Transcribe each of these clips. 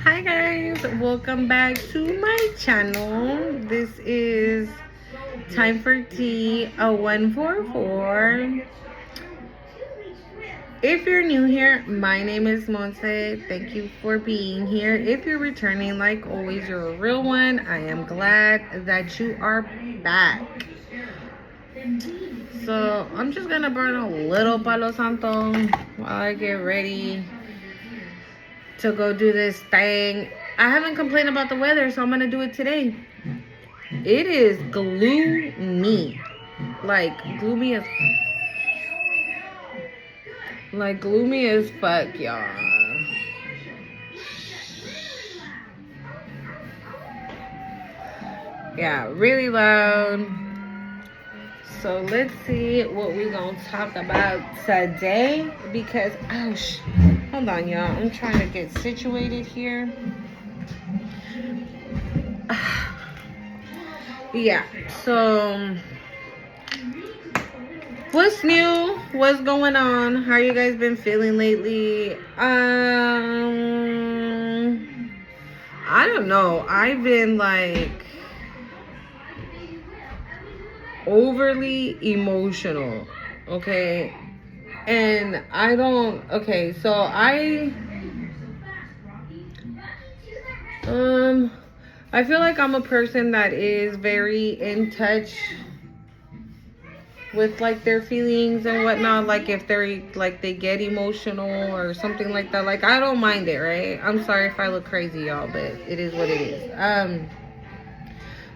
Hi guys, welcome back to my channel. This is Time for Tea, a 144. If you're new here, my name is Monse. Thank you for being here. If you're returning, like always, you're a real one. I am glad that you are back. So I'm just gonna burn a little Palo Santo while I get ready to go do this thing. I haven't complained about the weather, so I'm gonna do it today. It is gloomy, like gloomy as fuck, y'all. Yeah, really loud. So let's see what we gonna talk about today, because hold on, y'all, I'm trying to get situated here. Yeah, so what's new? What's going on? How you guys been feeling lately? I don't know. I've been like overly emotional, okay? And so I feel like I'm a person that is very in touch with like their feelings and whatnot. Like if they're like they get emotional or something like that, like I don't mind it, right? I'm sorry if I look crazy, y'all, but it is what it is.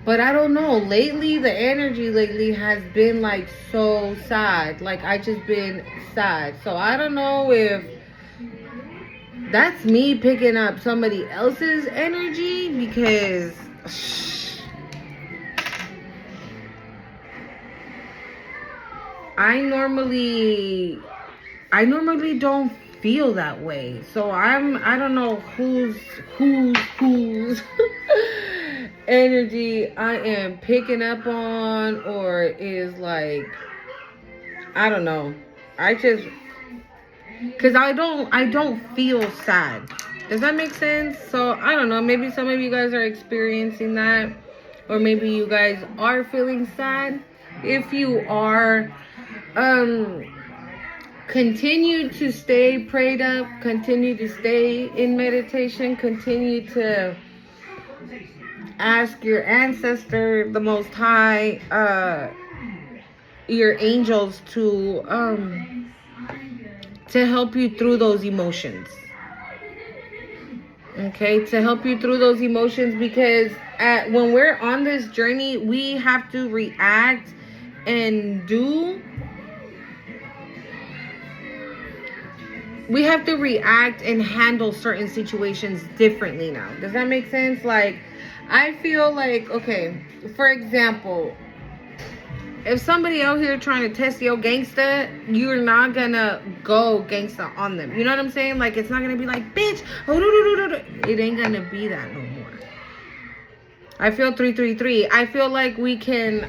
But I don't know, lately the energy lately has been like so sad. Like I just been sad. So I don't know if that's me picking up somebody else's energy, because I normally don't feel that way. So I don't know whose energy I am picking up on, or is like, I don't know. Cause I don't feel sad. Does that make sense? So I don't know. Maybe some of you guys are experiencing that, or maybe you guys are feeling sad. If you are, continue to stay prayed up. Continue to stay in meditation. Continue to ask your ancestor, the Most High, your angels to help you through those emotions. Okay, to help you through those emotions, because when we're on this journey, we have to react and handle certain situations differently now. Does that make sense? Like, I feel like, okay, for example, if somebody out here trying to test your gangsta, you're not gonna go gangsta on them. You know what I'm saying? Like, it's not gonna be like, bitch, it ain't gonna be that no more. I feel 333. I feel like we can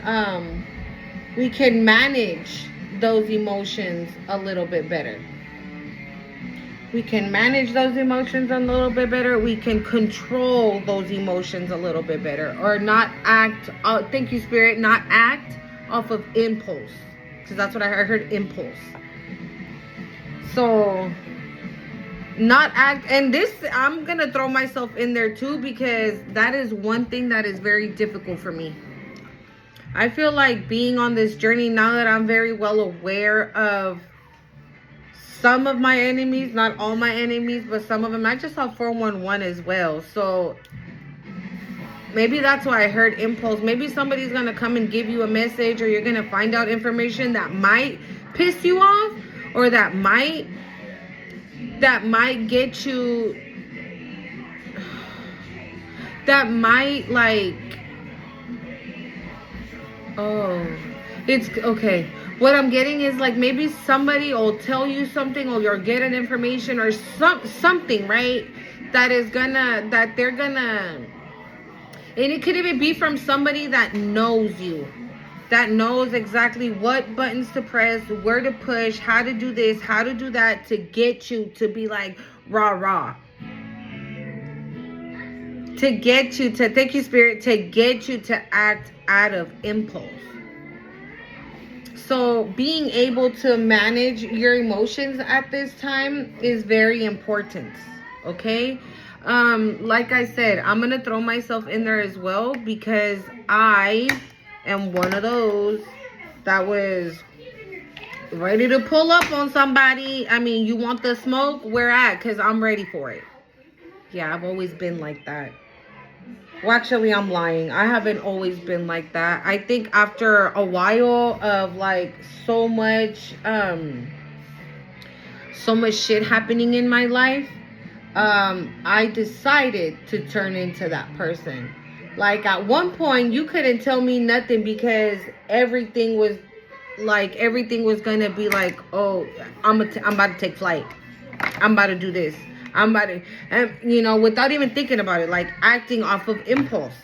manage those emotions a little bit better. We can manage those emotions a little bit better. We can control those emotions a little bit better, or not act. Thank you, Spirit. Not act off of impulse, because that's what I heard, impulse. So not act, and this, I'm gonna throw myself in there too, because that is one thing that is very difficult for me. I feel like being on this journey, now that I'm very well aware of some of my enemies, not all my enemies, but some of them. I just saw 411 as well, so maybe that's why I heard impulse. Maybe somebody's going to come and give you a message, or you're going to find out information that might piss you off, or that might get you, that might like, it's okay. What I'm getting is like, maybe somebody will tell you something, or you'll get an information or something, right? That they're gonna, and it could even be from somebody that knows you, that knows exactly what buttons to press, where to push, how to do this, how to do that, to get you to be like rah rah. to get you to, thank you, Spirit, to get you to act out of impulse. So being able to manage your emotions at this time is very important. Okay. Like I said, I'm going to throw myself in there as well, because I am one of those that was ready to pull up on somebody. I mean, you want the smoke? Where at? Because I'm ready for it. Yeah, I've always been like that. Well, actually, I'm lying. I haven't always been like that. I think after a while of like so much shit happening in my life, I decided to turn into that person. Like at one point, you couldn't tell me nothing, because everything was gonna be like, oh, I'm about to take flight. I'm about to do this. I'm about to, and without even thinking about it, like acting off of impulse.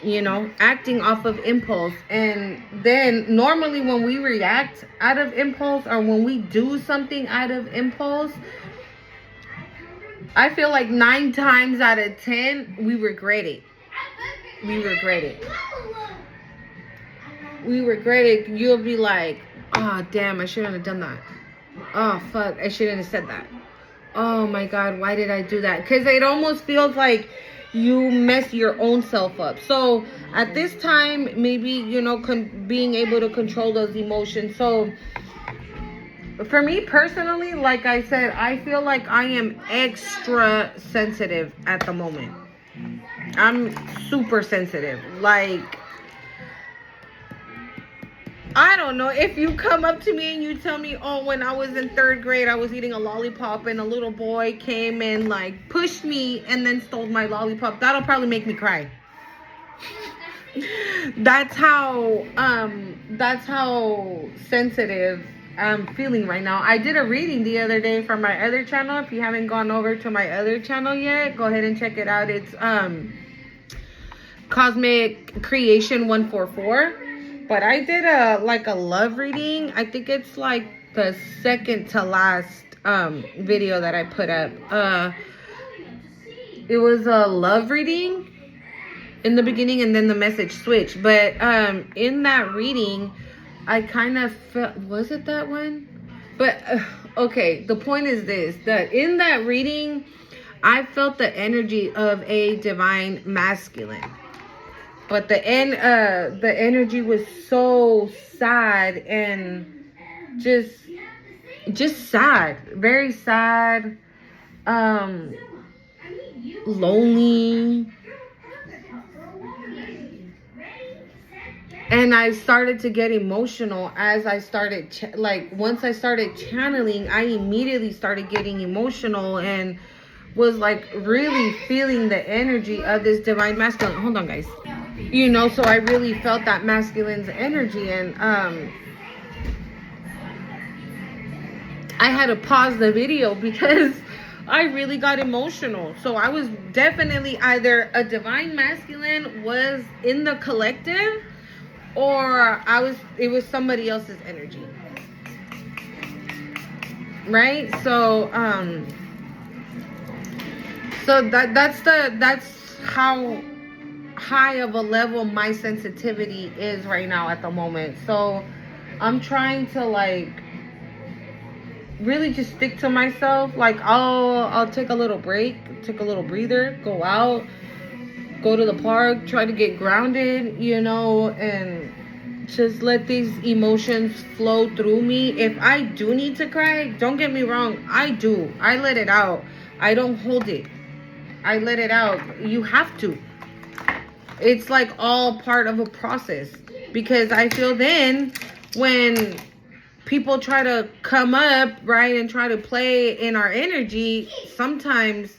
Acting off of impulse. And then normally when we react out of impulse, or when we do something out of impulse, I feel like 9 times out of 10, we regret it. We regret it. You'll be like, oh, damn, I shouldn't have done that. Oh, fuck, I shouldn't have said that. Oh, my God, why did I do that? Because it almost feels like you mess your own self up. So at this time, maybe, being able to control those emotions. So for me personally, like I said, I feel like I am extra sensitive at the moment. I'm super sensitive. Like, I don't know, if you come up to me and you tell me, oh, when I was in 3rd grade, I was eating a lollipop and a little boy came and like pushed me and then stole my lollipop, that'll probably make me cry. That's how sensitive I'm feeling right now. I did a reading the other day from my other channel. If you haven't gone over to my other channel yet, go ahead and check it out. It's Cosmic Creation 144. But I did a love reading. I think it's like the second to last video that I put up. It was a love reading in the beginning, and then the message switched. But in that reading, I kind of felt, was it that one? But okay, the point is this, that in that reading, I felt the energy of a divine masculine. But the energy was so sad and just sad, very sad, lonely. And I started to get emotional as I started, once I started channeling, I immediately started getting emotional and was like really feeling the energy of this divine masculine. Hold on, guys. So I really felt that masculine's energy, and I had to pause the video because I really got emotional. So I was definitely either a divine masculine was in the collective, or it was somebody else's energy. Right? So that's how high of a level my sensitivity is right now at the moment. So I'm trying to really just stick to myself. Like I'll take a little break, take a little breather, go out, go to the park, try to get grounded, and just let these emotions flow through me. If I do need to cry, don't get me wrong, I do. I let it out. I don't hold it. I let it out. You have to. It's like all part of a process, because I feel then when people try to come up, right, and try to play in our energy, sometimes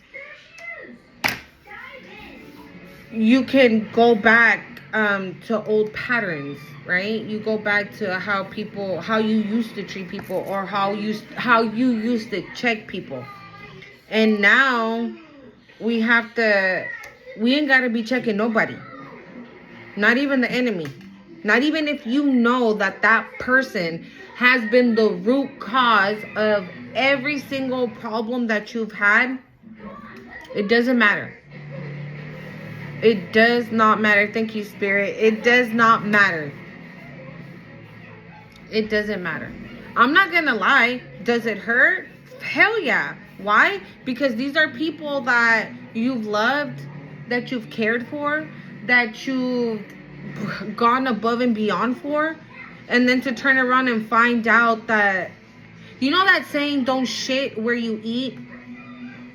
you can go back to old patterns, right? You go back to how you used to treat people, or how you used to check people. And now we ain't got to be checking nobody. Not even the enemy. Not even if you know that person has been the root cause of every single problem that you've had. It doesn't matter. It does not matter. Thank you, Spirit. It does not matter. It doesn't matter. I'm not gonna lie. Does it hurt? Hell yeah. Why? Because these are people that you've loved, that you've cared for, that you've gone above and beyond for, and then to turn around and find out that, you know that saying, don't shit where you eat?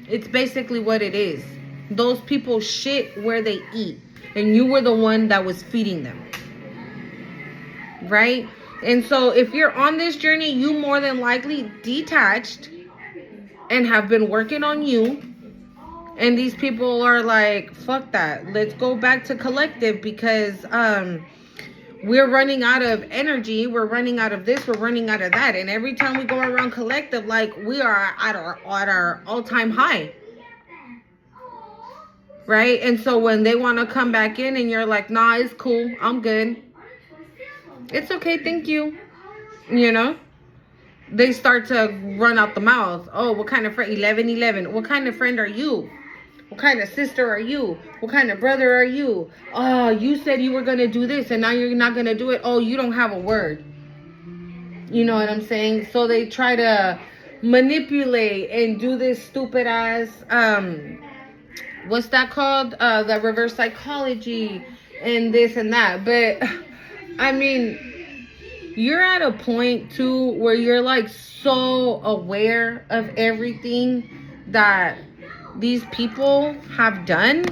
It's basically what it is. Those people shit where they eat, and you were the one that was feeding them, right? And so if you're on this journey, you more than likely detached and have been working on you. And these people are like, fuck that. Let's go back to collective because we're running out of energy. We're running out of this. We're running out of that. And every time we go around collective, like we are at our all-time high. Right? And so when they want to come back in and you're like, nah, it's cool. I'm good. It's okay. Thank you. You know? They start to run out the mouth. Oh, what kind of friend? 11. What kind of friend are you? What kind of sister are you? What kind of brother are you? Oh, you said you were going to do this and now you're not going to do it. Oh, you don't have a word. You know what I'm saying? So they try to manipulate and do this stupid ass, what's that called? The reverse psychology and this and that. But, I mean, you're at a point too where you're like so aware of everything that these people have done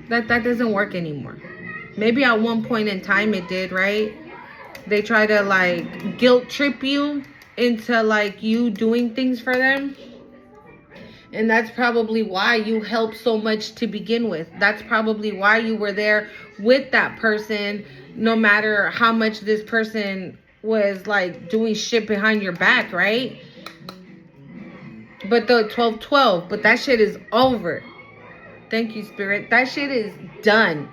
that doesn't work anymore. Maybe at one point in time it did, right? They try to like guilt trip you into like you doing things for them. And that's probably why you helped so much to begin with. That's probably why you were there with that person, no matter how much this person was like doing shit behind your back, right? But the 12-12, but that shit is over. Thank you, Spirit. That shit is done.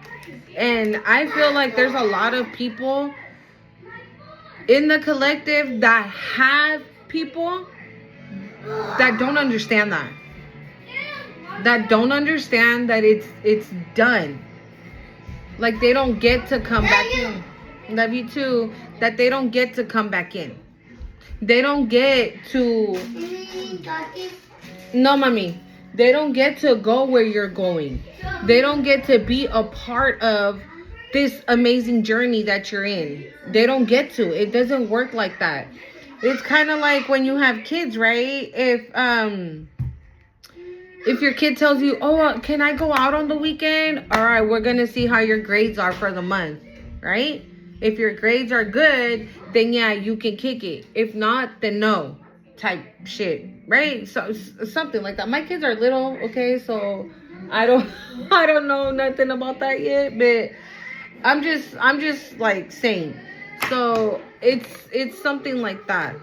And I feel like there's a lot of people in the collective that have people that don't understand that. That don't understand that it's done. Like they don't get to come back in. Love you too. That they don't get to come back in. They don't get to. No, mommy. They don't get to go where you're going. They don't get to be a part of this amazing journey that you're in. They don't get to. It doesn't work like that. It's kind of like when you have kids, right? If your kid tells you, oh, can I go out on the weekend? All right, we're going to see how your grades are for the month, right? If your grades are good, then yeah, you can kick it. If not, then no, type shit, right? So something like that. My kids are little, okay? So I don't know nothing about that yet, but I'm just like saying. So it's something like that.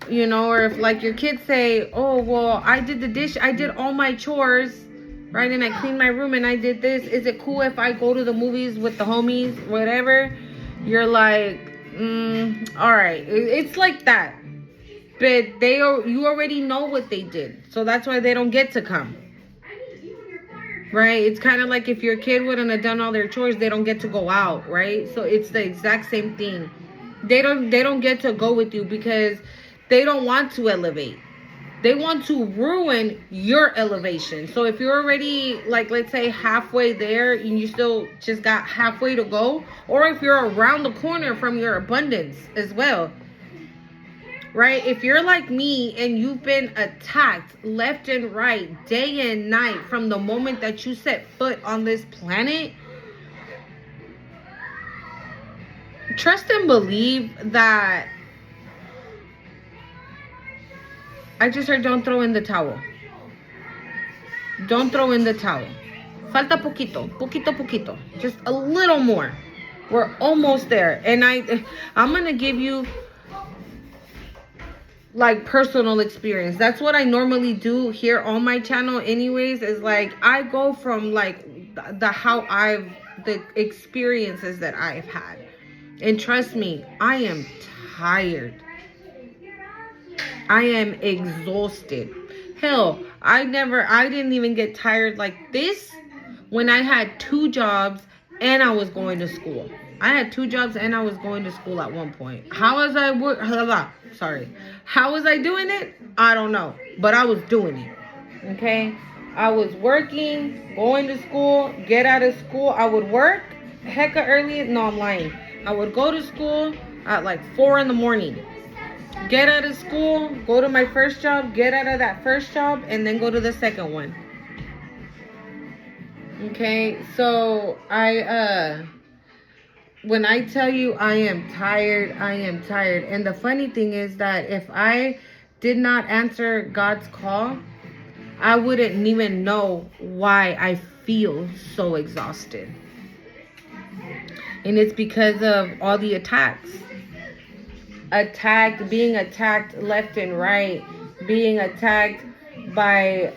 You know, or if like your kids say, oh, well, I did the dish, I did all my chores, right? And I cleaned my room and I did this. Is it cool if I go to the movies with the homies, whatever? You're like, all right. It's like that. But you already know what they did. So that's why they don't get to come. Right? It's kind of like if your kid wouldn't have done all their chores, they don't get to go out, right? So it's the exact same thing. They don't get to go with you because they don't want to elevate. They want to ruin your elevation. So if you're already, like, let's say halfway there and you still just got halfway to go, or if you're around the corner from your abundance as well, right? If you're like me and you've been attacked left and right, day and night, from the moment that you set foot on this planet, trust and believe that. I just heard don't throw in the towel. Don't throw in the towel. Falta poquito. Just a little more. We're almost there. And I'm going to give you like personal experience. That's what I normally do here on my channel anyways, is like I go from like the experiences that I've had. And trust me, I am tired. I am exhausted. Hell, I didn't even get tired like this when I had 2 jobs and I was going to school. I had 2 jobs and I was going to school at one point. How was I How was I doing it? I don't know, but I was doing it. Okay? I was working, going to school, get out of school. I would work hecka early. No, I'm lying. I would go to school at like 4 in the morning. Get out of school, go to my first job, get out of that first job, and then go to the second one. Okay, so when I tell you I am tired, I am tired. And the funny thing is that if I did not answer God's call, I wouldn't even know why I feel so exhausted. And it's because of all the attacks. Being attacked left and right, being attacked by,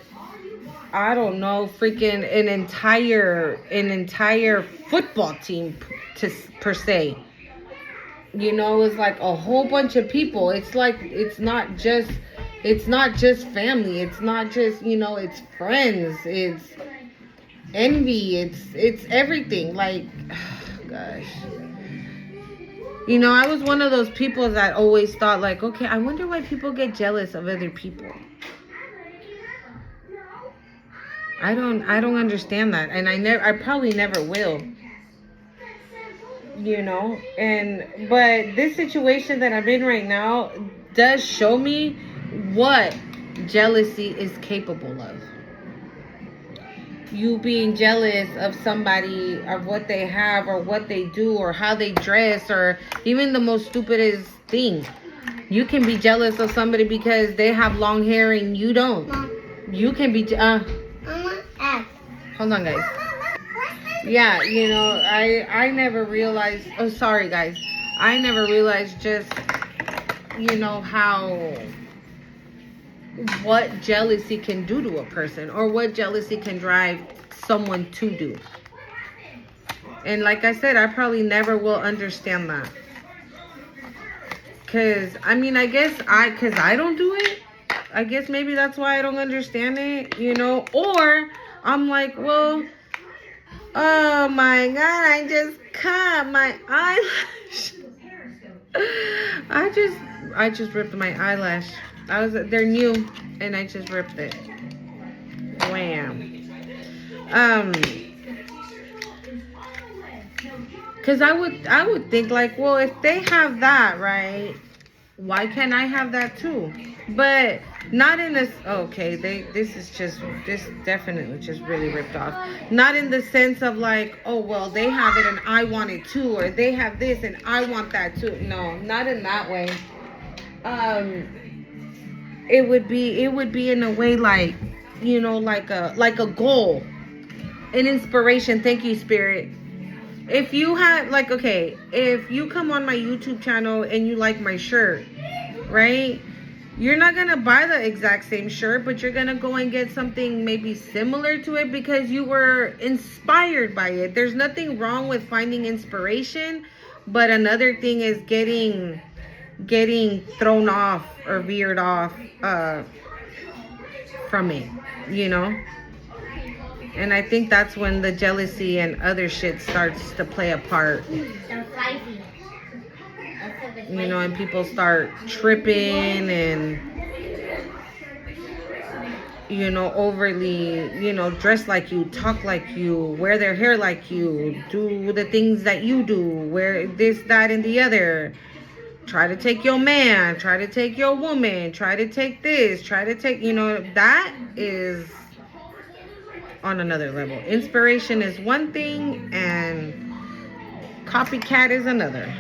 I don't know, freaking an entire football team per se. You know, it's like a whole bunch of people. It's like it's not just family. It's not just, you know, it's friends. It's envy. It's everything. Like, gosh. You know, I was one of those people that always thought like, okay, I wonder why people get jealous of other people. I don't understand that, and I probably never will. You know, but this situation that I'm in right now does show me what jealousy is capable of. You being jealous of somebody, of what they have or what they do or how they dress, or even the most stupidest thing. You can be jealous of somebody because they have long hair and you don't. Mom. You can be hold on, guys. Yeah, you know, I never realized, oh sorry guys, I never realized just, you know, what jealousy can do to a person, or what jealousy can drive someone to do. And like I said, I probably never will understand that. Cause I mean, I guess cause I don't do it. I guess maybe that's why I don't understand it, you know. Or I'm like, well, oh my God, I just cut my eyelash. I just ripped my eyelash. They're new, and I just ripped it. Wham. Cause I would think like, well, if they have that, right, why can't I have that too? But not in this. Okay, this definitely just really ripped off. Not in the sense of like, oh well, they have it and I want it too, or they have this and I want that too. No, not in that way. It would be in a way like, you know, like a goal, an inspiration. Thank you, Spirit. If you have like, okay, if you come on my YouTube channel and you like my shirt, right? You're not gonna buy the exact same shirt, but you're gonna go and get something maybe similar to it because you were inspired by it. There's nothing wrong with finding inspiration, but another thing is getting thrown off or veered off from it, you know. And I think that's when the jealousy and other shit starts to play a part. You know, and people start tripping and, you know, overly, you know, dress like you, talk like you, wear their hair like you, do the things that you do, wear this, that, and the other. Try to take your man, try to take your woman, try to take this, try to take, you know, that is on another level. Inspiration is one thing and copycat is another.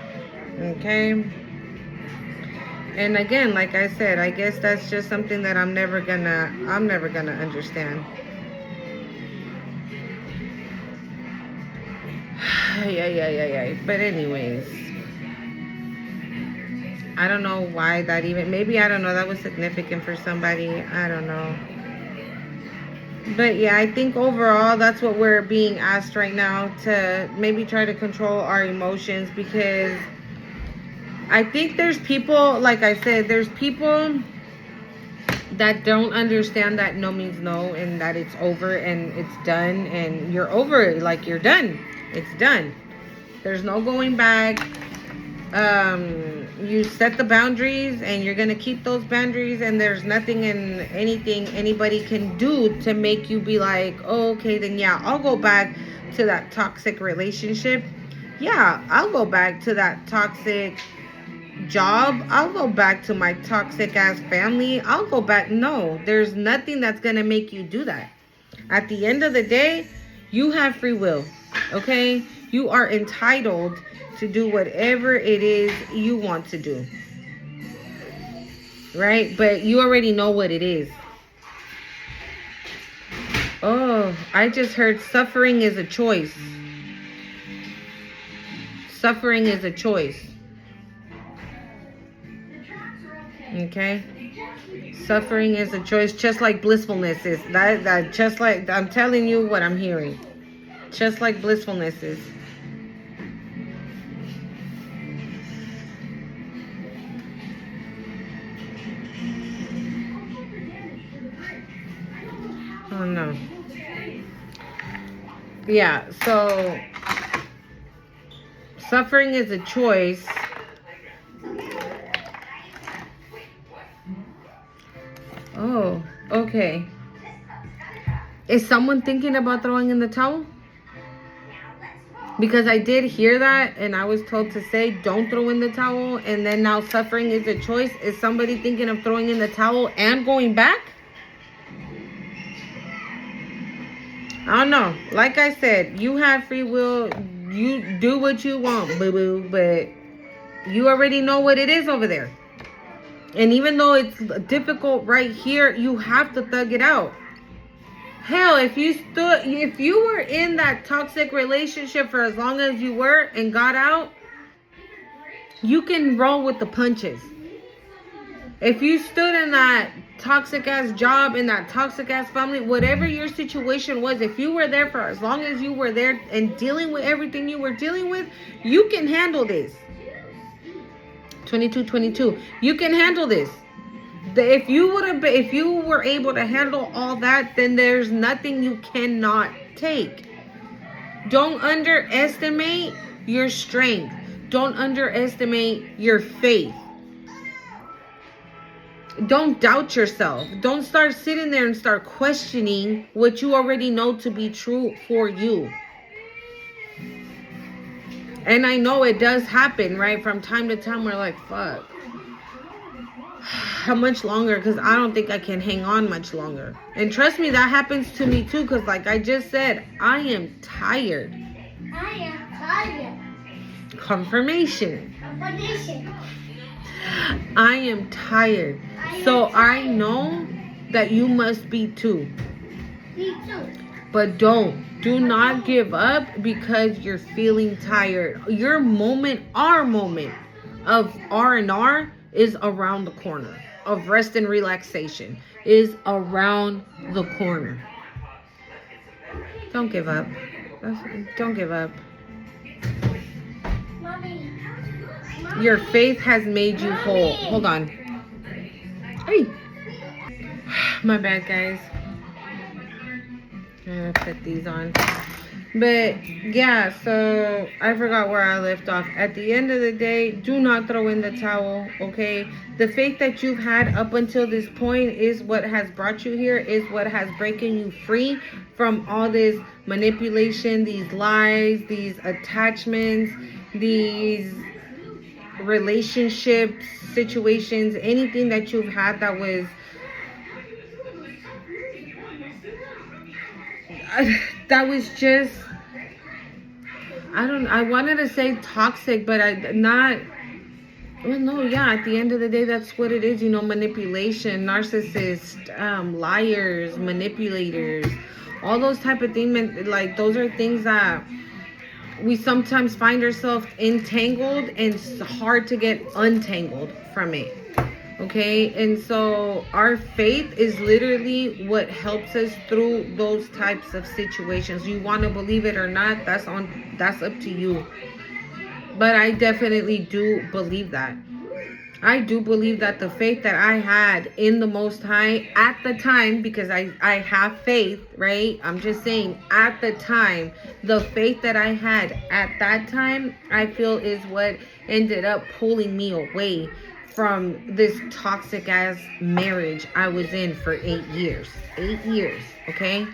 Okay? And again, like I said, I guess that's just something that I'm never gonna understand. Yeah. But anyways, I don't know why that even, maybe, I don't know, that was significant for somebody. I don't know. But yeah, I think overall that's what we're being asked right now, to maybe try to control our emotions, because I think there's people, like I said, there's people that don't understand that no means no, and that it's over and it's done and you're over it. Like, you're done. It's done. There's no going back. You set the boundaries and you're gonna keep those boundaries, and there's nothing and anything anybody can do to make you be like, oh, okay, then yeah, I'll go back to that toxic relationship. Yeah, I'll go back to that toxic job. I'll go back to my toxic ass family. I'll go back. No, there's nothing that's gonna make you do that. At the end of the day, you have free will. Okay? You are entitled to do whatever it is you want to do. Right? But you already know what it is. Oh, I just heard suffering is a choice. Suffering is a choice. Okay? Suffering is a choice, just like blissfulness is. That just like, I'm telling you what I'm hearing. Just like blissfulness is. Oh no. Yeah, so suffering is a choice. Oh, okay. Is someone thinking about throwing in the towel? Because I did hear that, and I was told to say don't throw in the towel, and then now suffering is a choice. Is somebody thinking of throwing in the towel and going back? I don't know. Like I said, you have free will. You do what you want, boo-boo, but you already know what it is over there. And even though it's difficult right here, you have to thug it out. Hell, if you were in that toxic relationship for as long as you were and got out, you can roll with the punches. If you stood in that toxic ass job, in that toxic ass family, whatever your situation was, if you were there for as long as you were there and dealing with everything you were dealing with, you can handle this. 22, you can handle this. If you were able to handle all that, then there's nothing you cannot take. Don't underestimate your strength. Don't underestimate your faith. Don't doubt yourself. Don't start sitting there and start questioning what you already know to be true for you. And I know it does happen, right? From time to time, we're like, fuck. How much longer? Because I don't think I can hang on much longer. And trust me, that happens to me too. Because like I just said, I am tired. I am tired. Confirmation. Confirmation. I am tired. So I know that you must be too. Me too. But do not give up because you're feeling tired. Your moment, our moment of R&R is around the corner. Of rest and relaxation is around the corner. Don't give up. Don't give up. Mommy. Your faith has made you whole. Hold on. Hey. My bad, guys. I'm gonna put these on. But yeah, so I forgot where I left off. At the end of the day, do not throw in the towel, okay? The faith that you've had up until this point is what has brought you here, is what has breaking you free from all this manipulation, these lies, these attachments, these relationships, situations, anything that you've had that was just, I wanted to say toxic, but at the end of the day, that's what it is, manipulation, narcissists, liars, manipulators, all those type of things. Like, those are things that we sometimes find ourselves entangled, and it's hard to get untangled from it. Okay, and so our faith is literally what helps us through those types of situations. You want to believe it or not, that's up to you. But I definitely do believe that. I do believe that the faith that I had in the Most High at the time, because I have faith, right? I'm just saying, at the time, the faith that I had at that time, I feel is what ended up pulling me away from this toxic ass marriage I was in for 8 years. 8 years, okay?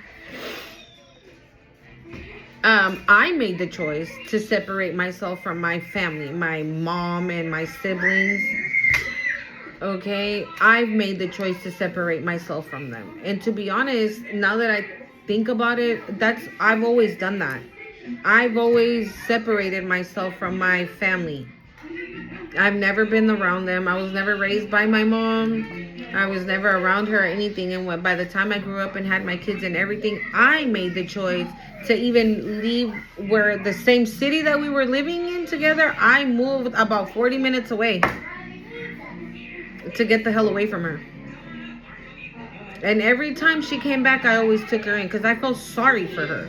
I made the choice to separate myself from my family, my mom and my siblings. Okay, I've made the choice to separate myself from them. And to be honest, now that I think about it, I've always done that. I've always separated myself from my family. I've never been around them. I was never raised by my mom. I was never around her or anything. And by the time I grew up and had my kids and everything, I made the choice to even leave where the same city that we were living in together. I moved about 40 minutes away to get the hell away from her. And every time she came back, I always took her in because I felt sorry for her.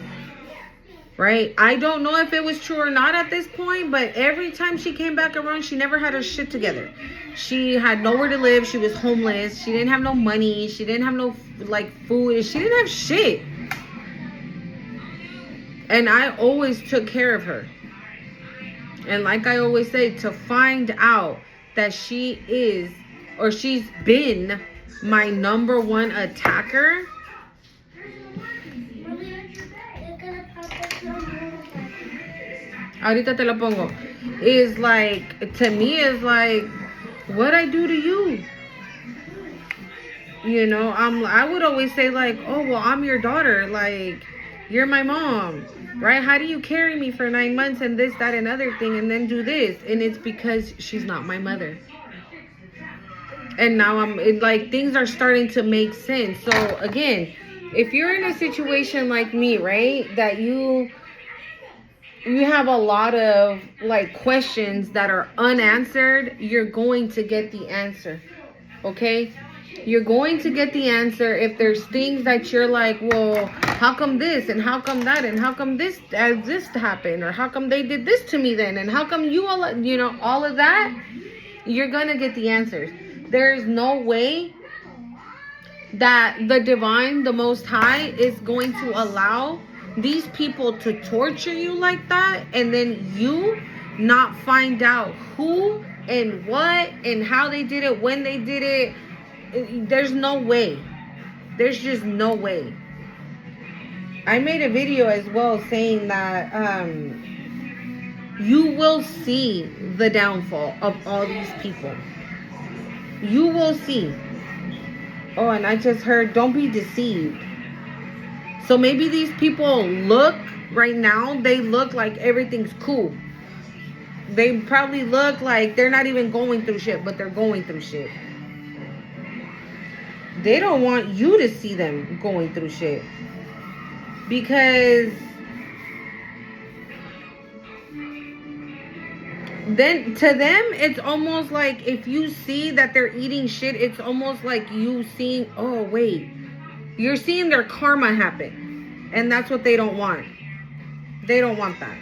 Right? I don't know if it was true or not at this point, but every time she came back around, she never had her shit together. She had nowhere to live. She was homeless. She didn't have no money. She didn't have no, like, food. She didn't have shit. And I always took care of her. And like I always say, to find out that she is, or she's been my number one attacker, ahorita te lo pongo, is like, to me, is like, what'd I do to you? You know, I would always say, like, oh, well, I'm your daughter, like, you're my mom, right? How do you carry me for 9 months and this, that, and other thing, and then do this? And it's because she's not my mother. And now like, things are starting to make sense. So again, if you're in a situation like me, right, that you have a lot of, like, questions that are unanswered, you're going to get the answer. Okay? You're going to get the answer if there's things that you're like, well, how come this and how come that and how come this happened, or how come they did this to me then, and how come you all, you know, all of that, you're gonna get the answers. There's no way that the divine, the Most High, is going to allow these people to torture you like that, and then you not find out who and what and how they did it, when they did it. There's no way. There's just no way. I made a video as well saying that you will see the downfall of all these people. You will see. Oh, and I just heard, don't be deceived. So maybe these people look, right now, they look like everything's cool. They probably look like they're not even going through shit, but they're going through shit. They don't want you to see them going through shit. Because then to them, it's almost like if you see that they're eating shit, it's almost like you seeing, oh, wait. You're seeing their karma happen. And that's what they don't want. They don't want that.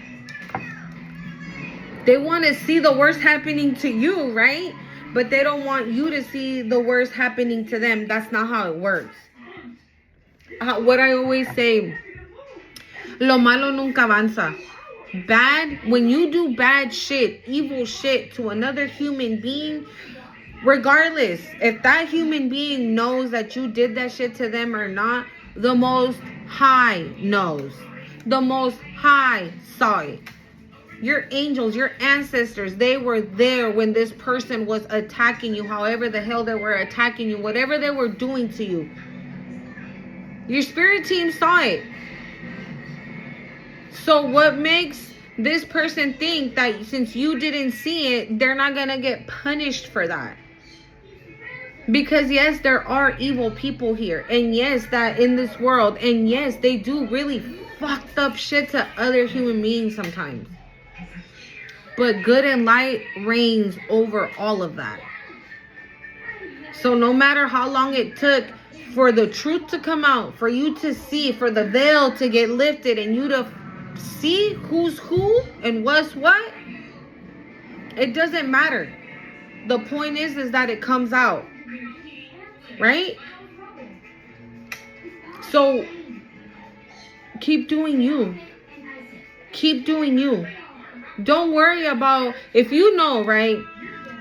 They want to see the worst happening to you, right? But they don't want you to see the worst happening to them. That's not how it works. What I always say, lo malo nunca avanza. Bad, when you do bad shit, evil shit to another human being, regardless if that human being knows that you did that shit to them or not, the Most High knows. The Most High saw it. Your angels, your ancestors, they were there when this person was attacking you, however the hell they were attacking you, whatever they were doing to you. Your spirit team saw it. So what makes this person think that since you didn't see it, they're not going to get punished for that? Because yes, there are evil people here. And yes, that in this world. And yes, they do really fucked up shit to other human beings sometimes. But good and light reigns over all of that. So no matter how long it took for the truth to come out, for you to see, for the veil to get lifted and you to see who's who and what's what, it doesn't matter. The point is that it comes out. Right? So keep doing you. Keep doing you. Don't worry about, if you know, right?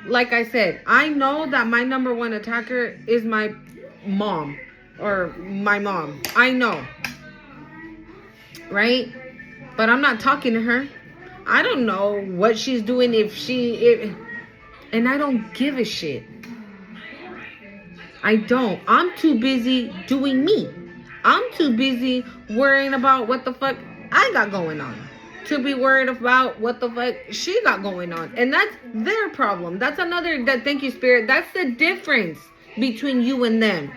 Like I said, I know that my number one attacker is my mom or my mom. I know. Right? But I'm not talking to her. I don't know what she's doing and I don't give a shit. I don't. I'm too busy doing me. I'm too busy worrying about what the fuck I got going on. To be worried about what the fuck she got going on. And that's their problem. That's another, thank you, Spirit. That's the difference between you and them.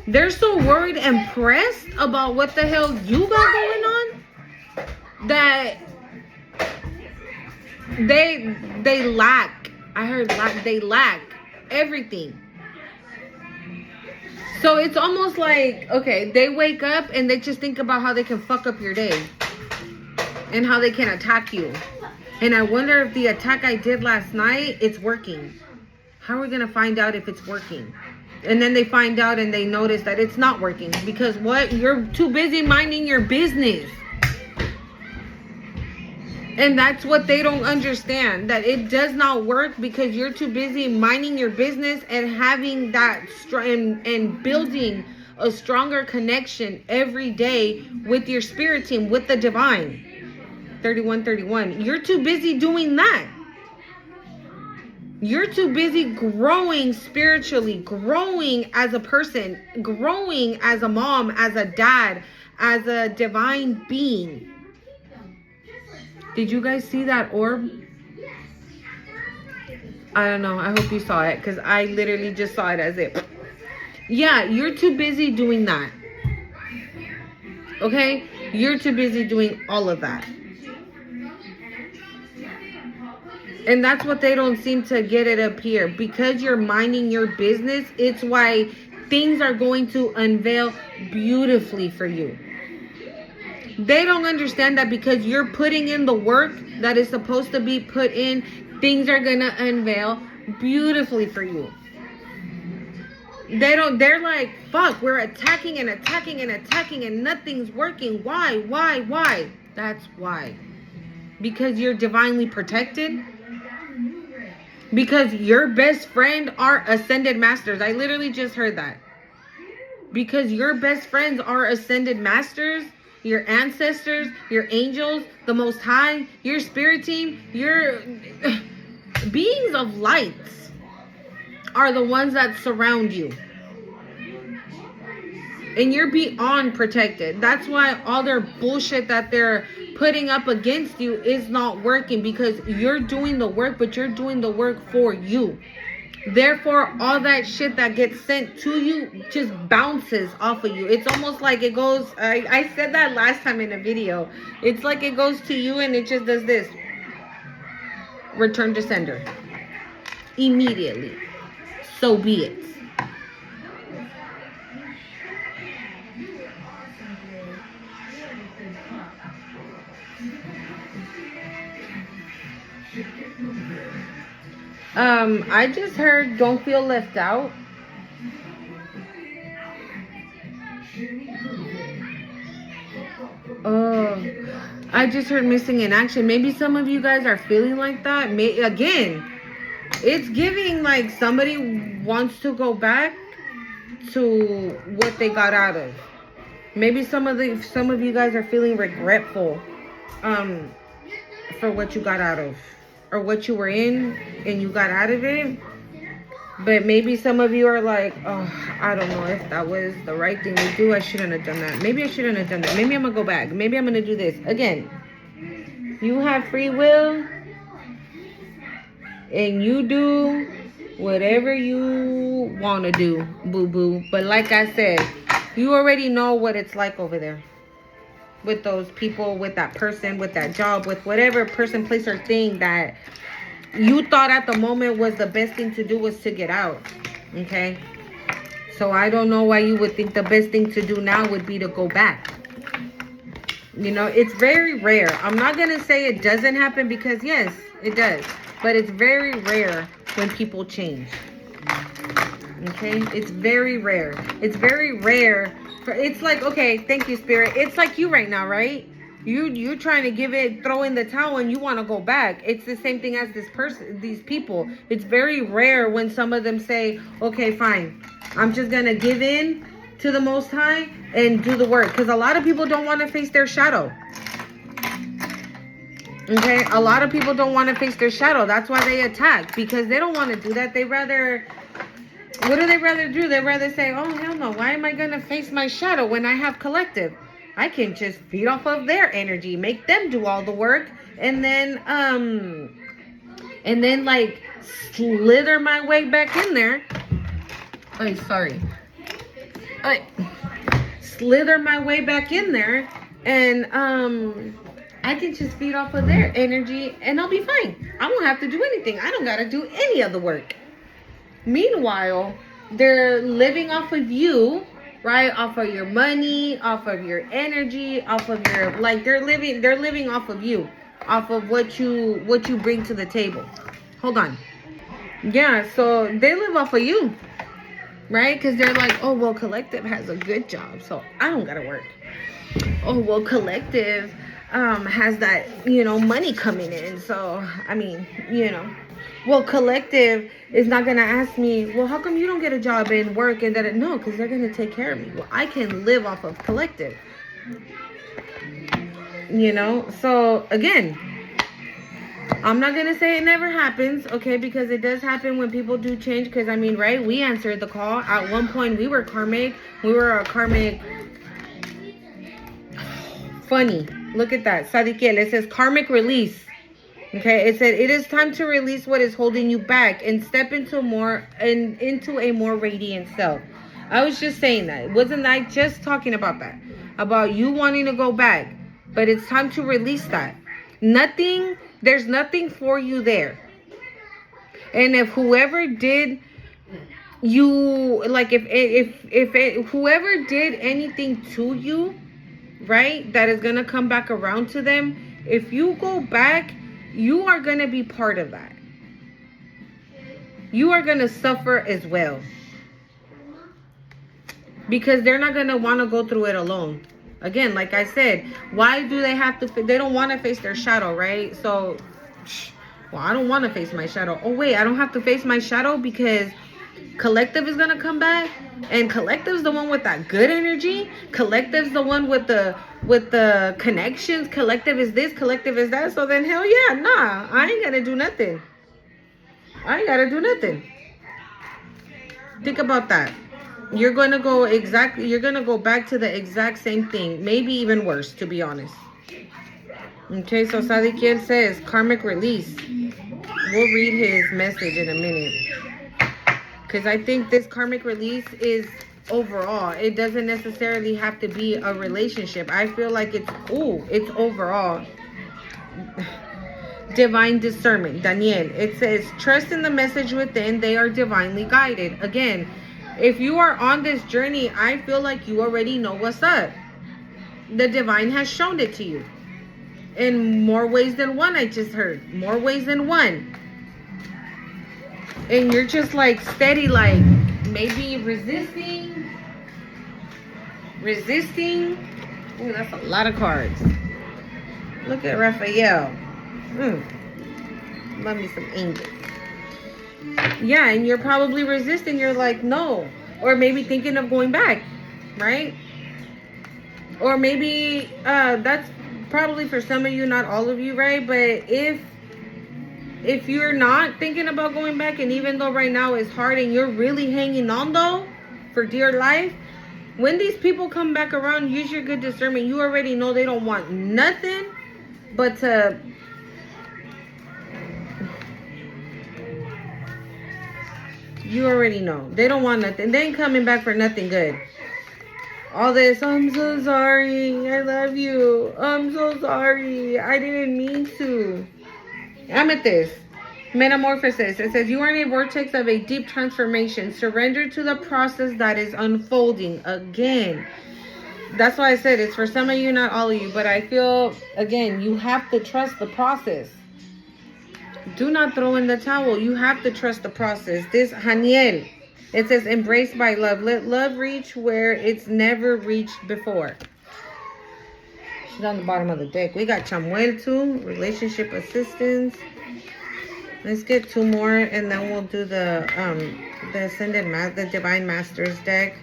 They're so worried and pressed about what the hell you got going on that they lack. I heard they lack everything. So it's almost like, okay, they wake up and they just think about how they can fuck up your day and how they can attack you. And I wonder if the attack I did last night, it's working. How are we going to find out if it's working? And then they find out and they notice that it's not working. Because what? You're too busy minding your business. And that's what they don't understand. That it does not work because you're too busy minding your business and having that and building a stronger connection every day with your spirit team, with the divine. 3131. You're too busy doing that. You're too busy growing spiritually, growing as a person, growing as a mom, as a dad, as a divine being. Did you guys see that orb? I don't know. I hope you saw it because I literally just saw it as it. Yeah, you're too busy doing that. Okay? You're too busy doing all of that. And that's what they don't seem to get it up here. Because you're minding your business, it's why things are going to unveil beautifully for you. They don't understand that because you're putting in the work that is supposed to be put in, things are going to unveil beautifully for you. They're like, fuck, we're attacking and attacking and attacking and nothing's working. Why? That's why. Because you're divinely protected. Because your best friend are ascended masters. I literally just heard that. Because your best friends are ascended masters, your ancestors, your angels, the Most High, your spirit team, your beings of light are the ones that surround you. And you're beyond protected. That's why all their bullshit that they're putting up against you is not working, because you're doing the work, but you're doing the work for you. Therefore, all that shit that gets sent to you just bounces off of you. It's almost like it goes, I said that last time in a video. It's like it goes to you and it just does this. Return to sender. Immediately. So be it. I just heard don't feel left out. Oh, I just heard missing in action. Maybe some of you guys are feeling like that. Again, it's giving like somebody wants to go back to what they got out of. Maybe some of you guys are feeling regretful for what you got out of, or what you were in and you got out of it. But maybe some of you are like, oh, I don't know if that was the right thing to do. I shouldn't have done that. Maybe I shouldn't have done that. Maybe I'm gonna go back. Maybe I'm gonna do this. Again, you have free will and you do whatever you want to do, boo-boo. But like I said, you already know what it's like over there. With those people, with that person, with that job, with whatever person, place, or thing that you thought at the moment was the best thing to do was to get out. Okay? So I don't know why you would think the best thing to do now would be to go back. You know, it's very rare. I'm not going to say it doesn't happen, because yes, it does. But it's very rare when people change. Okay? It's very rare. It's very rare. It's like, okay, thank you, Spirit. It's like you right now, right? You're trying to throw in the towel and you want to go back. It's the same thing as this person, these people. It's very rare when some of them say, okay, fine. I'm just going to give in to the Most High and do the work. Because a lot of people don't want to face their shadow. Okay? A lot of people don't want to face their shadow. That's why they attack. Because they don't want to do that. They rather... What do they rather do? They rather say, oh, hell no. Why am I going to face my shadow when I have collective? I can just feed off of their energy. Make them do all the work. And then like, slither my way back in there. Oh, sorry. Slither my way back in there. And, I can just feed off of their energy. And I'll be fine. I won't have to do anything. I don't got to do any of the work. Meanwhile, they're living off of you, right? Off of your money, off of your energy, off of your, like, they're living off of you, off of what you bring to the table. Hold on. Yeah, so they live off of you, right? Because they're like, oh, well, collective has a good job, so I don't gotta work. Oh, well, collective has that, money coming in, so, I mean, well, collective is not going to ask me, well, how come you don't get a job and work and that? No, because they're going to take care of me. Well, I can live off of collective. So again, I'm not going to say it never happens, okay, because it does happen when people do change. Because, I mean, right, we answered the call. At one point, we were karmic. We were a karmic. Funny. Look at that. Sadiqiel. It says karmic release. Okay, it said it is time to release what is holding you back and step into a more radiant self. I was just saying that. Wasn't I just talking about that? About you wanting to go back. But it's time to release that. There's nothing for you there. And if whoever did you, like if whoever did anything to you, right, that is going to come back around to them, if you go back, you are going to be part of that. You are going to suffer as well. Because they're not going to want to go through it alone. Again, like I said, why do they have to? They don't want to face their shadow, right? So, well, I don't want to face my shadow. Oh, wait, I don't have to face my shadow because collective is going to come back. And collective's the one with that good energy. Collective's the one with the connections. Collective is this, collective is that. So then hell yeah, nah, I ain't gotta do nothing. Think about that. You're gonna go back to the exact same thing. Maybe even worse, to be honest. Okay, so Sadiqiel says karmic release. We'll read his message in a minute. Because I think this karmic release is overall. It doesn't necessarily have to be a relationship. I feel like it's overall. Divine discernment. Daniel. It says, trust in the message within. They are divinely guided. Again, if you are on this journey, I feel like you already know what's up. The divine has shown it to you. In more ways than one, I just heard. More ways than one. And you're just like steady, like maybe resisting. Ooh, that's a lot of cards. Look at Raphael. Love me some angels. Yeah, and you're probably resisting. You're like, no. Or maybe thinking of going back, right? Or maybe that's probably for some of you, not all of you, right? But if you're not thinking about going back, and even though right now it's hard and you're really hanging on though for dear life, when these people come back around, use your good discernment. You already know they don't want nothing but to you already know they don't want nothing. They ain't coming back for nothing good. All this, I'm so sorry, I love you, I'm so sorry, I didn't mean to. Amethyst, metamorphosis. It says you are in a vortex of a deep transformation. Surrender to the process that is unfolding. Again, that's why I said it's for some of you, not all of you. But I feel, again, you have to trust the process. Do not throw in the towel. You have to trust the process. This Haniel, it says embraced by love. Let love reach where it's never reached before. She's on the bottom of the deck. We got Chamuel too, relationship assistance. Let's get 2 more, and then we'll do the the Divine Masters deck.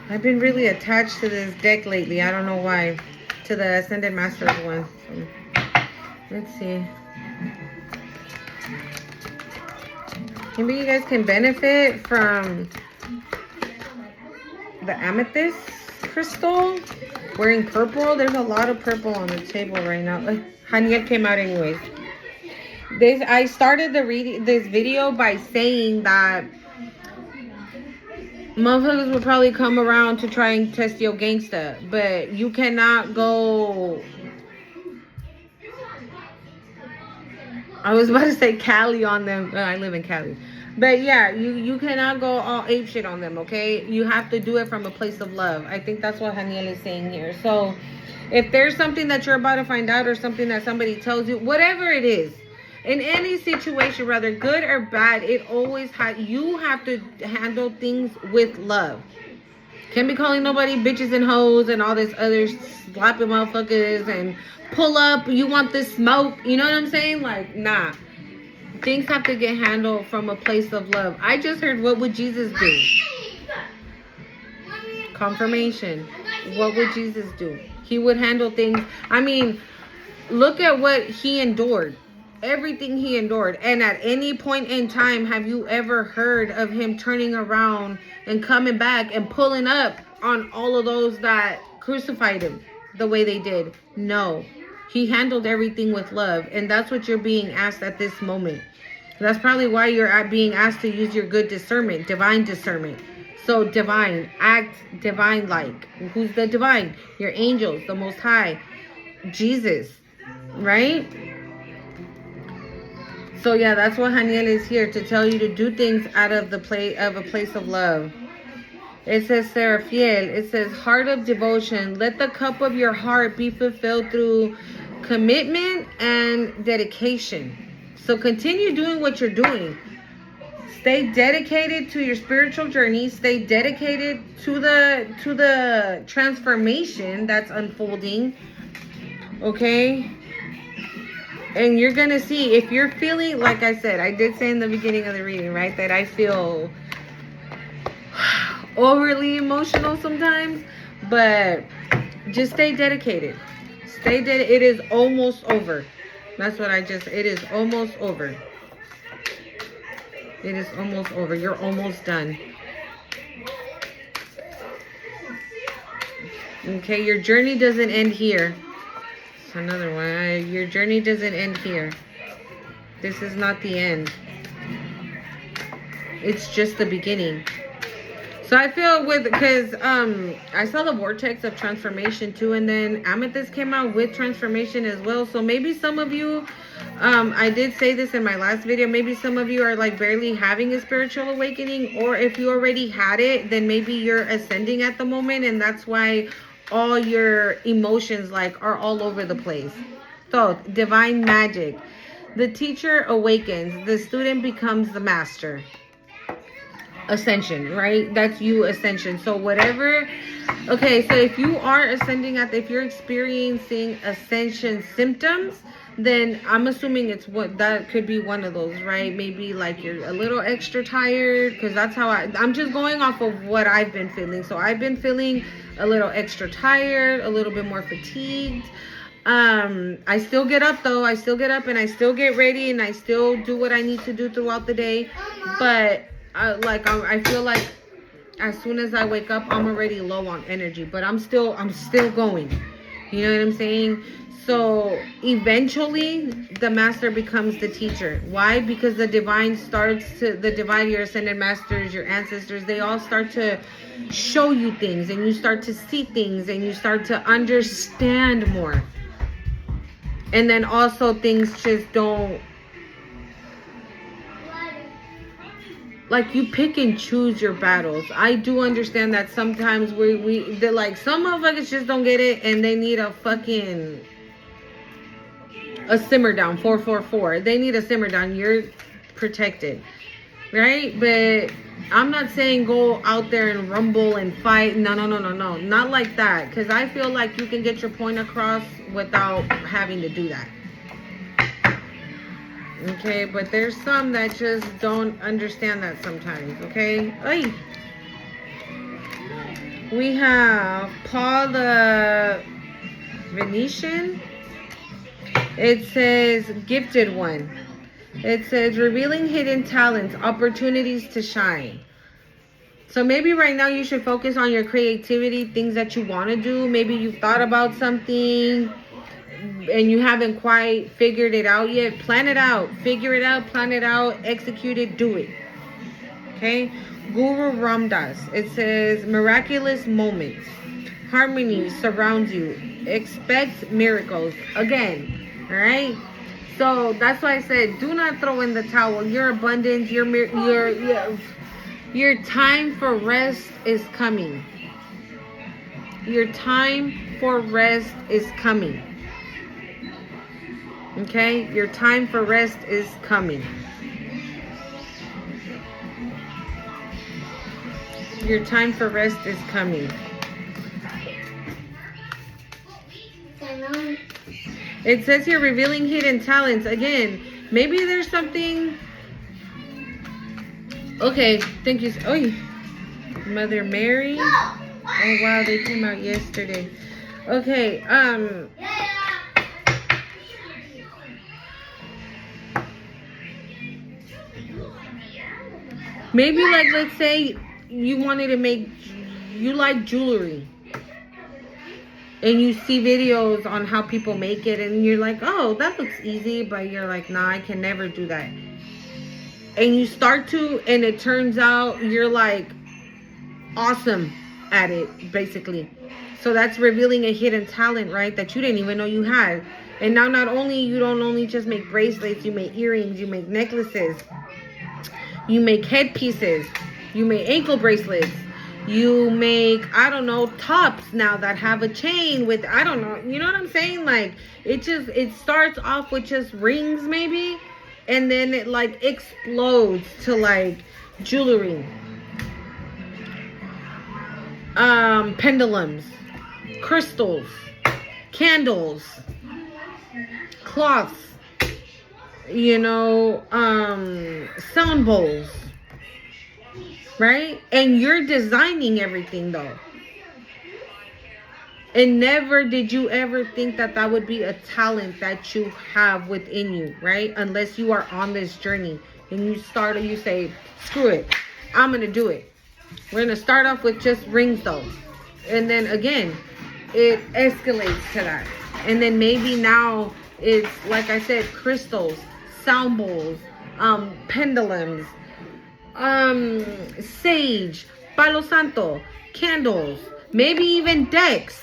I've been really attached to this deck lately. I don't know why. To the Ascended Masters one. So, let's see. Maybe you guys can benefit from the amethyst crystal. Wearing purple. There's a lot of purple on the table right now. Haniel came out anyways. I started this video by saying that motherfuckers will probably come around to try and test your gangsta, but you cannot go. I was about to say Cali on them. I live in Cali. But yeah, you cannot go all ape shit on them, okay? You have to do it from a place of love. I think that's what Haniel is saying here. So if there's something that you're about to find out or something that somebody tells you, whatever it is, in any situation, whether good or bad, it always you have to handle things with love. Can't be calling nobody bitches and hoes and all this other slapping motherfuckers and pull up, you want this smoke, you know what I'm saying? Like, nah. Things have to get handled from a place of love. I just heard, what would Jesus do? Confirmation. What would Jesus do? He would handle things. I mean, look at what he endured. Everything he endured. And at any point in time, have you ever heard of him turning around and coming back and pulling up on all of those that crucified him the way they did? No. He handled everything with love. And that's what you're being asked at this moment. That's probably why you're being asked to use your good discernment, divine discernment. So divine, act divine-like. Who's the divine? Your angels, the Most High, Jesus, right? So yeah, that's what Haniel is here to tell you, to do things out of a place of love. It says Serafiel. It says heart of devotion. Let the cup of your heart be fulfilled through commitment and dedication. So continue doing what you're doing. Stay dedicated to your spiritual journey. Stay dedicated to the transformation that's unfolding. Okay? And you're going to see, if you're feeling, like I said, I did say in the beginning of the reading, right, that I feel overly emotional sometimes, but just stay dedicated. It is almost over. That's what it is almost over. It is almost over. You're almost done. Okay, your journey doesn't end here. It's another one. Your journey doesn't end here. This is not the end. It's just the beginning. So I feel because I saw the vortex of transformation too, and then Amethyst came out with transformation as well. So maybe some of you, I did say this in my last video, maybe some of you are like barely having a spiritual awakening, or if you already had it, then maybe you're ascending at the moment, and that's why all your emotions like are all over the place. So divine magic. The teacher awakens, the student becomes the master. Ascension, right? That's you, ascension. So whatever, okay, so if you are ascending if you're experiencing ascension symptoms, then I'm assuming it's that could be one of those, right? Maybe like you're a little extra tired, because that's how I'm just going off of what I've been feeling. So I've been feeling a little extra tired, a little bit more fatigued. I still get up though. I still get up and I still get ready and I still do what I need to do throughout the day. But I feel like as soon as I wake up, I'm already low on energy, but I'm still going. You know what I'm saying? So eventually the master becomes the teacher. Why? Because the divine, your ascended masters, your ancestors, they all start to show you things, and you start to see things, and you start to understand more. And then also things just don't, like, you pick and choose your battles. I do understand that sometimes they're like, some motherfuckers just don't get it and they need a fucking a simmer down, 444. They need a simmer down. You're protected, right? But I'm not saying go out there and rumble and fight. No. Not like that. Because I feel like you can get your point across without having to do that. Okay, but there's some that just don't understand that sometimes, okay? Ay. We have Paul the Venetian. It says gifted one. It says revealing hidden talents, opportunities to shine. So maybe right now you should focus on your creativity, things that you want to do. Maybe you've thought about something and you haven't quite figured it out yet. Plan it out, figure it out, plan it out, execute it, do it. Okay? Guru Ramdas. It says miraculous moments. Harmony surrounds you. Expect miracles. Again, all right? So that's why I said do not throw in the towel. Your abundance, your time for rest is coming. Your time for rest is coming. Okay? Your time for rest is coming. Your time for rest is coming. It says here revealing hidden talents. Again, maybe there's something. Okay, thank you. Oh, Mother Mary. Oh wow, they came out yesterday. Okay, maybe like let's say you wanted to make, you like jewelry. And you see videos on how people make it and you're like, oh, that looks easy. But you're like, nah, I can never do that. And you start to, and it turns out you're like awesome at it, basically. So that's revealing a hidden talent, right? That you didn't even know you had. And now not only, you don't only just make bracelets, you make earrings, you make necklaces, you make headpieces, you make ankle bracelets. You make, I don't know, tops now that have a chain with, I don't know, you know what I'm saying? Like, it starts off with just rings maybe, and then it like explodes to like jewelry. Pendulums, crystals, candles, cloths, you know, sound bowls. Right? And you're designing everything though. And never did you ever think that that would be a talent that you have within you, right? Unless you are on this journey and you start or you say, screw it, I'm going to do it. We're going to start off with just rings though. And then again, it escalates to that. And then maybe now it's, like I said, crystals, sound bowls, pendulums, sage, palo santo, candles, maybe even decks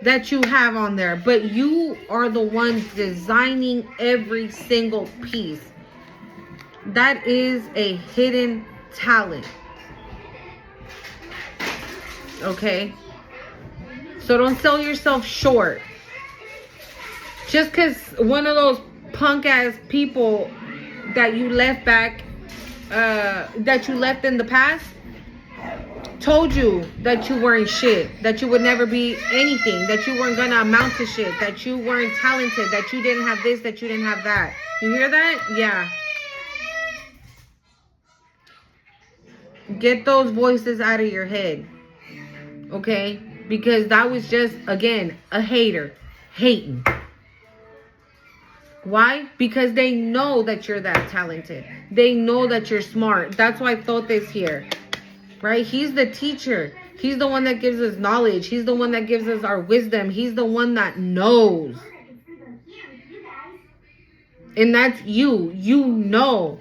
that you have on there, but you are the ones designing every single piece. That is a hidden talent. Okay? So don't sell yourself short. Just because one of those punk ass people that you left back that you left in the past told you that you weren't shit, that you would never be anything, that you weren't gonna amount to shit, that you weren't talented, that you didn't have this, that you didn't have that. You hear that? Yeah. Get those voices out of your head. Okay? Because that was just, again, a hater hating. Why? Because they know that you're that talented. They know that you're smart. That's why Thoth is here. Right? He's the teacher. He's the one that gives us knowledge. He's the one that gives us our wisdom. He's the one that knows. And that's you. You know.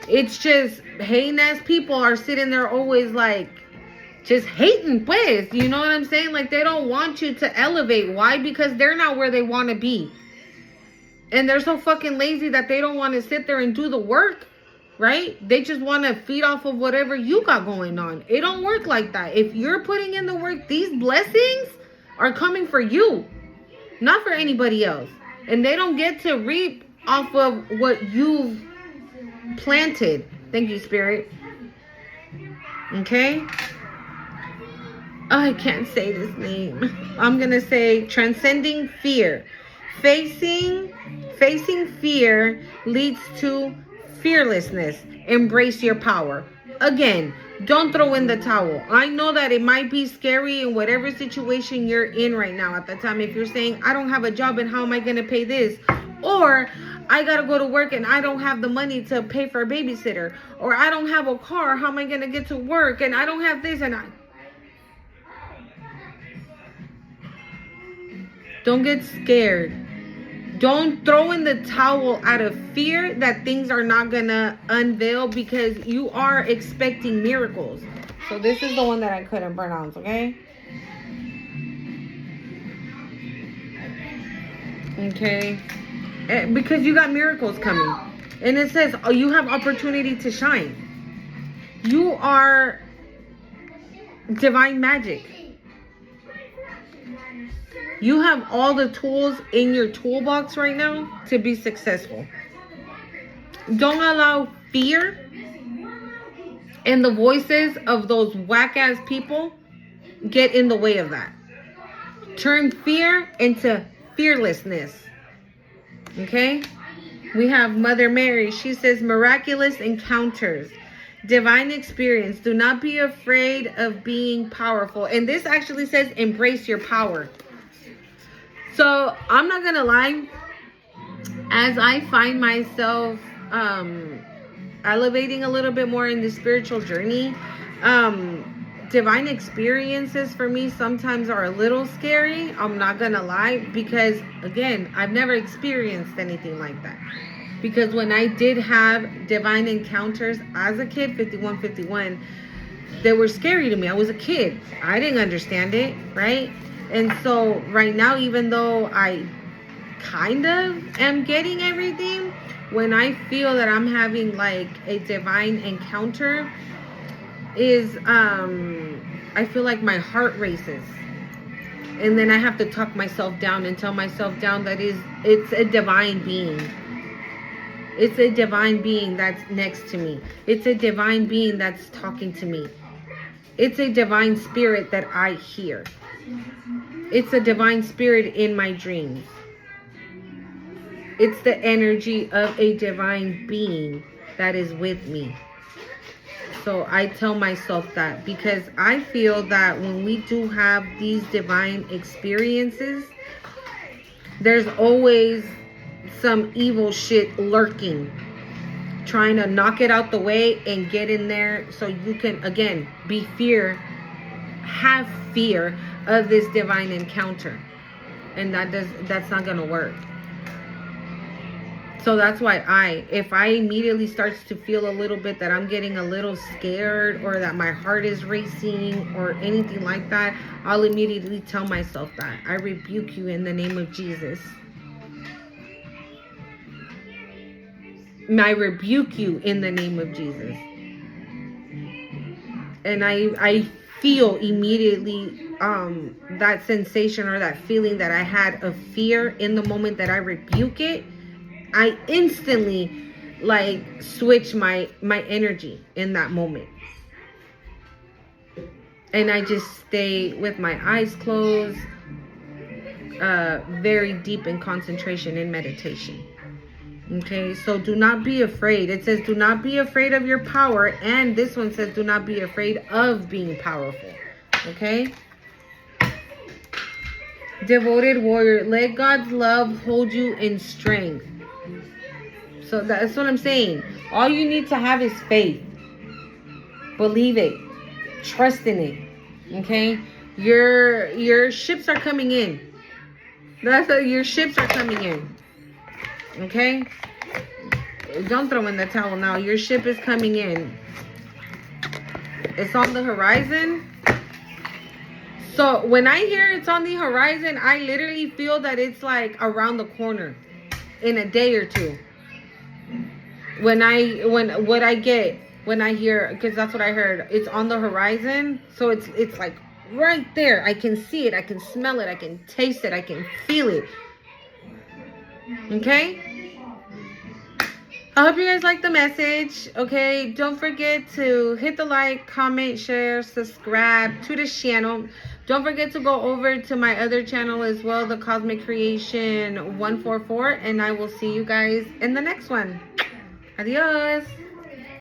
It's just hating ass people are sitting there always like just hating, pues. You know what I'm saying? Like they don't want you to elevate. Why? Because they're not where they want to be. And they're so fucking lazy that they don't want to sit there and do the work, right? They just want to feed off of whatever you got going on. It don't work like that. If you're putting in the work, these blessings are coming for you, not for anybody else. And they don't get to reap off of what you've planted. Thank you, Spirit. Okay? Oh, I can't say this name. I'm going to say transcending fear. Facing fear leads to fearlessness. Embrace your power. Again, don't throw in the towel. I know that it might be scary in whatever situation you're in right now at the time. If you're saying, I don't have a job and how am I going to pay this? Or I got to go to work and I don't have the money to pay for a babysitter. Or I don't have a car. How am I going to get to work? And I don't have this and don't get scared. Don't throw in the towel out of fear that things are not going to unveil, because you are expecting miracles. So this is the one that I couldn't pronounce, okay? Okay. Because you got miracles coming. And it says, oh, you have opportunity to shine. You are divine magic. You have all the tools in your toolbox right now to be successful. Don't allow fear and the voices of those whack-ass people get in the way of that. Turn fear into fearlessness. Okay? We have Mother Mary. She says, miraculous encounters. Divine experience. Do not be afraid of being powerful. And this actually says, embrace your power. So, I'm not going to lie, as I find myself elevating a little bit more in the spiritual journey, divine experiences for me sometimes are a little scary. I'm not going to lie, because, again, I've never experienced anything like that. Because when I did have divine encounters as a kid, 5151, they were scary to me. I was a kid. I didn't understand it, right? And so right now, even though I kind of am getting everything, when I feel that I'm having like a divine encounter, is I feel like my heart races. And then I have to talk myself down and tell myself down that it's a divine being. It's a divine being that's next to me. It's a divine being that's talking to me. It's a divine spirit that I hear. It's a divine spirit in my dreams. It's the energy of a divine being that is with me. So I tell myself that, because I feel that when we do have these divine experiences, there's always some evil shit lurking, trying to knock it out the way and get in there so you can, again, have fear of this divine encounter. And that's not gonna work. So that's why if I immediately starts to feel a little bit that I'm getting a little scared, or that my heart is racing or anything like that, I'll immediately tell myself that I rebuke you in the name of Jesus. I rebuke you in the name of Jesus. And I feel immediately that sensation or that feeling that I had of fear in the moment that I rebuke it. I instantly like switch my energy in that moment. And I just stay with my eyes closed, very deep in concentration in meditation. Okay, so do not be afraid. It says do not be afraid of your power. And this one says do not be afraid of being powerful. Okay? Devoted warrior. Let God's love hold you in strength. So that's what I'm saying. All you need to have is faith. Believe it. Trust in it. Okay? Your ships are coming in. Your ships are coming in. Okay? Don't throw in the towel now. Your ship is coming in. It's on the horizon. So when I hear it's on the horizon, I literally feel that it's like around the corner in a day or two. When I hear, because that's what I heard, it's on the horizon. So it's like right there. I can see it. I can smell it. I can taste it. I can feel it. Okay? I hope you guys like the message. Okay, don't forget to hit the like, comment, share, subscribe to the channel. Don't forget to go over to my other channel as well, the Cosmic Creation 144, and I will see you guys in the next one. Adios.